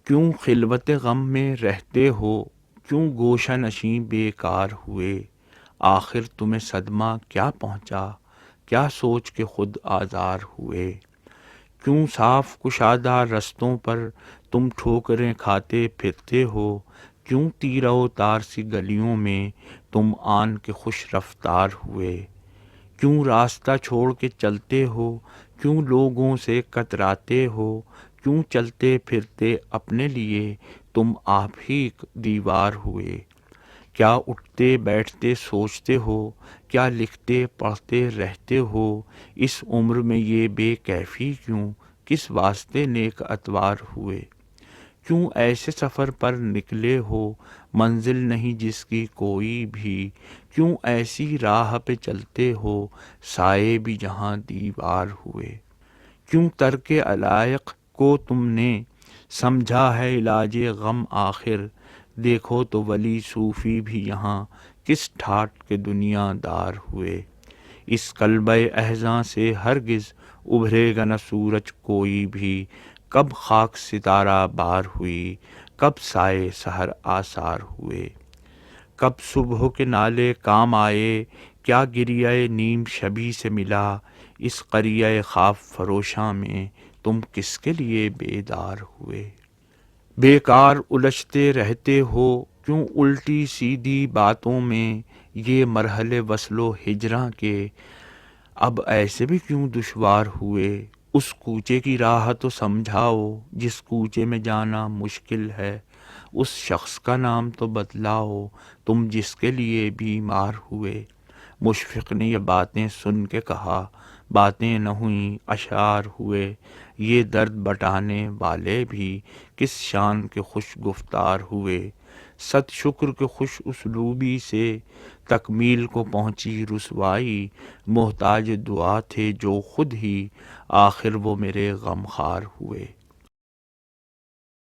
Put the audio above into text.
کیوں خلوت غم میں رہتے ہو، کیوں گوشہ نشیں بیکار ہوئے؟ آخر تمہیں صدمہ کیا پہنچا، کیا سوچ کے خود آزار ہوئے؟ کیوں صاف کشادہ رستوں پر تم ٹھوکریں کھاتے پھرتے ہو؟ کیوں تیرہ و تار سی گلیوں میں تم آن کے خوش رفتار ہوئے؟ کیوں راستہ چھوڑ کے چلتے ہو، کیوں لوگوں سے کتراتے ہو؟ کیوں چلتے پھرتے اپنے لیے تم آپ ہی ایک دیوار ہوئے؟ کیا اٹھتے بیٹھتے سوچتے ہو، کیا لکھتے پڑھتے رہتے ہو؟ اس عمر میں یہ بے کیفی کیوں، کس واسطے نیک اتوار ہوئے؟ کیوں ایسے سفر پر نکلے ہو، منزل نہیں جس کی کوئی بھی؟ کیوں ایسی راہ پہ چلتے ہو، سائے بھی جہاں دیوار ہوئے؟ کیوں ترک علائق کو تم نے سمجھا ہے علاج غم آخر؟ دیکھو تو ولی صوفی بھی یہاں کس ٹھاٹ کے دنیا دار ہوئے؟ اس قلبِ احزاں سے ہرگز ابھرے گا نہ سورج کوئی بھی، کب خاک ستارہ بار ہوئی، کب سائے سحر آثار ہوئے؟ کب صبح کے نالے کام آئے، کیا گریہ نیم شبی سے ملا؟ اس قریہ خواب فروشاں میں تم کس کے لیے بیدار ہوئے؟ بیکار الجھتے رہتے ہو، کیوں الٹی سیدھی باتوں میں یہ مرحلے وصل و ہجراں کے اب ایسے بھی کیوں دشوار ہوئے؟ اس کوچے کی راہ تو سمجھاؤ جس کوچے میں جانا مشکل ہے، اس شخص کا نام تو بتلاؤ تم جس کے لیے بیمار ہوئے۔ مشفق نے یہ باتیں سن کے کہا، باتیں نہ ہوئیں اشعار ہوئے، یہ درد بٹانے والے بھی کس شان کے خوش گفتار ہوئے۔ صد شکر کے خوش اسلوبی سے تکمیل کو پہنچی رسوائی، محتاج دعا تھے جو خود ہی آخر وہ میرے غمخوار ہوئے۔